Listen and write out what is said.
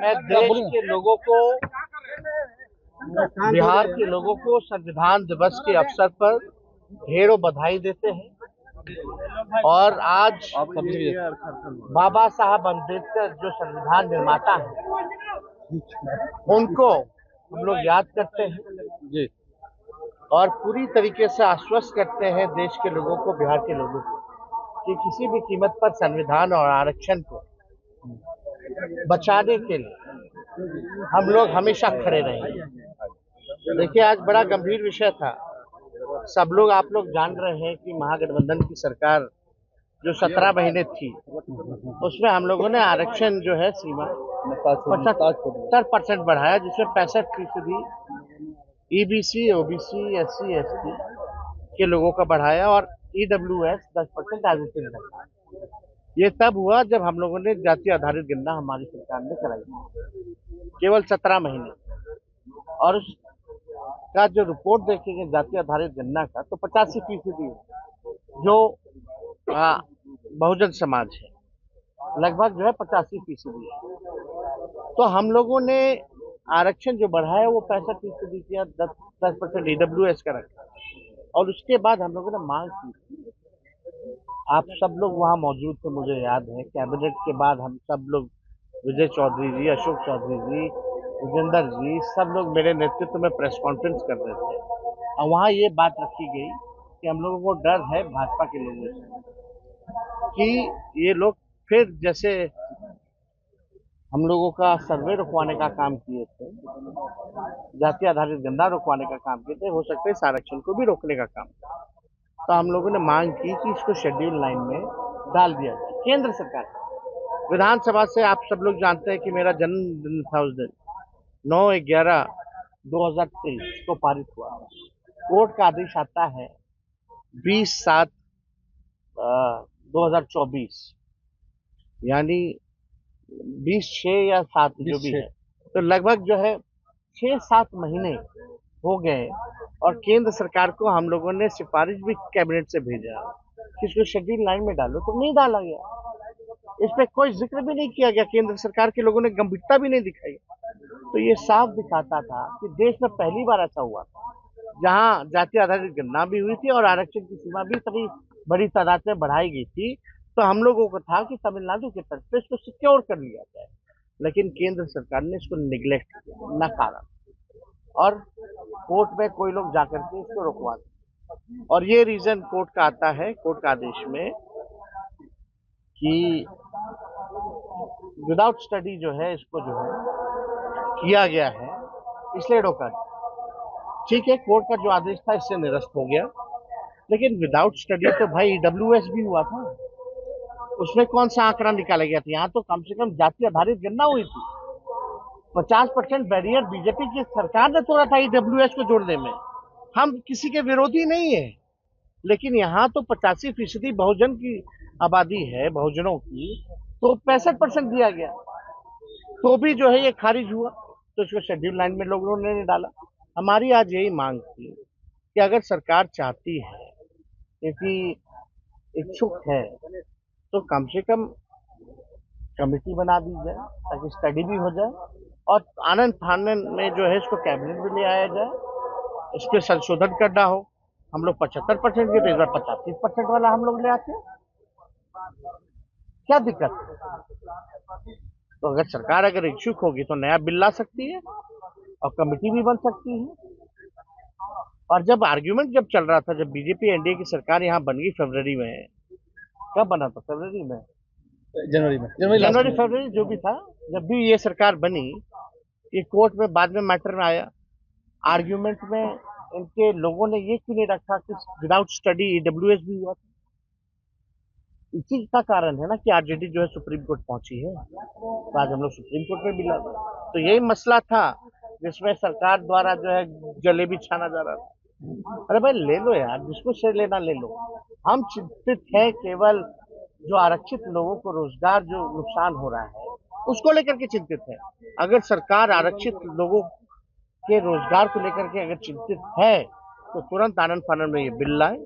मैं देश के लोगों को, बिहार के लोगों को संविधान दिवस के अवसर पर ढेरों बधाई देते हैं। और आज बाबा साहब अम्बेडकर जो संविधान निर्माता हैं, उनको हम लोग याद करते हैं जी, और पूरी तरीके से आश्वस्त करते हैं देश के लोगों को, बिहार के लोगों को, कि किसी भी कीमत पर संविधान और आरक्षण को बचाने के लिए हम लोग हमेशा खड़े रहेंगे। देखिए, आज बड़ा गंभीर विषय था। सब लोग, आप लोग जान रहे हैं कि महागठबंधन की सरकार जो 17 महीने थी, उसमें हम लोगों ने आरक्षण जो है सीमा 75% बढ़ाया, जिसमें 65% ईबीसी, ओबीसी, एससी, एसटी के लोगों का बढ़ाया और ईडब्ल्यूएस 10% आरक्षण रखा। ये तब हुआ जब हम लोगों ने जाति आधारित गणना हमारी सरकार ने कराई, केवल 17 महीने। और उसका जो रिपोर्ट देखेंगे जाति आधारित गणना का, तो 85% जो बहुजन समाज है, लगभग जो है 85% है। तो हम लोगों ने आरक्षण जो बढ़ाया वो 65% किया, 10% ईडब्ल्यूएस का रखा। और उसके बाद हम लोगों ने मांग की, आप सब लोग वहाँ मौजूद थे, मुझे याद है, कैबिनेट के बाद हम सब लोग, विजय चौधरी जी, अशोक चौधरी जी, विजेंद्र जी, सब लोग मेरे नेतृत्व में प्रेस कॉन्फ्रेंस कर रहे थे। और वहाँ ये बात रखी गई कि हम लोगों को डर है भाजपा के लोगों से कि ये लोग फिर जैसे हम लोगों का सर्वे रुकवाने का काम किए थे, जाति आधारित गणना रुकवाने का काम किए थे, हो सकता है इस आरक्षण को भी रोकने का काम। तो हम लोगों ने मांग की कि इसको शेड्यूल लाइन में डाल दिया जाए। केंद्र सरकार विधानसभा से, आप सब लोग जानते हैं कि मेरा जन्मदिन था उस दिन, 9/11/2023 को पारित हुआ। कोर्ट का आदेश आता है 20/7/2024, यानी 20/6 या 7 जो भी है, तो लगभग जो है 6-7 महीने हो गए। और केंद्र सरकार को हम लोगों ने सिफारिश भी कैबिनेट से भेजा कि इसको शेड्यूल लाइन में डालो, तो नहीं डाला गया। इस पे कोई जिक्र भी नहीं किया गया, केंद्र सरकार के लोगों ने गंभीरता भी नहीं दिखाई। तो ये साफ दिखाता था कि देश में पहली बार ऐसा हुआ था जहां जाति आधारित गणना भी हुई थी और आरक्षण की सीमा भी तभी बड़ी तादाद में बढ़ाई गई थी। तो हम लोगों को था कि तमिलनाडु के तर्ज पे इसको सिक्योर कर लिया जाए, लेकिन केंद्र सरकार ने इसको निगलेक्ट किया, नकारा, और कोर्ट में कोई लोग जाकर के इसको रुकवा दें। और ये रीजन कोर्ट का आता है, कोर्ट का आदेश में, कि विदाउट स्टडी जो है इसको जो है किया गया है, इसलिए रोका। ठीक है, कोर्ट का जो आदेश था इससे निरस्त हो गया, लेकिन विदाउट स्टडी तो भाई ईडब्ल्यूएस भी हुआ था, उसमें कौन सा आंकड़ा निकाला गया था? यहाँ तो कम से कम जाति आधारित गणना हुई थी। 50% बैरियर बीजेपी की सरकार ने तोड़ा था ईडब्ल्यूएस को जोड़ने में। हम किसी के विरोधी नहीं है, लेकिन यहाँ तो 85% बहुजन की आबादी है, बहुजनों की, तो 65% दिया गया, तो भी जो है ये खारिज हुआ। तो इसको शेड्यूल लाइन में लोगों ने नहीं डाला। हमारी आज यही मांग थी कि अगर सरकार चाहती है, यदि इच्छुक है, तो कम से कम कमेटी बना दी जाए ताकि स्टडी भी हो जाए, और आनंद फानन में जो है इसको कैबिनेट में ले आया जाए, इस पर संशोधन करना हो। हम लोग 75% के, तो इस बार 85% वाला हम लोग ले आते हैं, क्या दिक्कत है? तो अगर सरकार अगर इच्छुक होगी तो नया बिल ला सकती है और कमेटी भी बन सकती है। और जब आर्ग्यूमेंट जब चल रहा था, जब बीजेपी एनडीए की सरकार यहाँ बन गई फरवरी में, कब बना था? फरवरी में, जनवरी फरवरी जो भी था, जब भी ये सरकार बनी, ये कोर्ट में बाद में मैटर में आया, आर्ग्यूमेंट में इनके लोगों ने ये क्यों नहीं रखा कि विदाउट स्टडी ईडब्ल्यूएस भी हुआ था? इसी का कारण है ना कि आरजेडी जो है सुप्रीम कोर्ट पहुंची है, तो आज हम लोग सुप्रीम कोर्ट में मिला। तो यही मसला था जिसमें सरकार द्वारा जो है जलेबी छाना जा रहा था। अरे भाई ले लो यार, जिसको से लेना ले लो। हम चिंतित हैं केवल जो आरक्षित लोगों को रोजगार जो नुकसान हो रहा है उसको लेकर के चिंतित है। अगर सरकार आरक्षित लोगों के रोजगार को लेकर के अगर चिंतित है, तो तुरंत आनंद फानन में ये बिल लाए।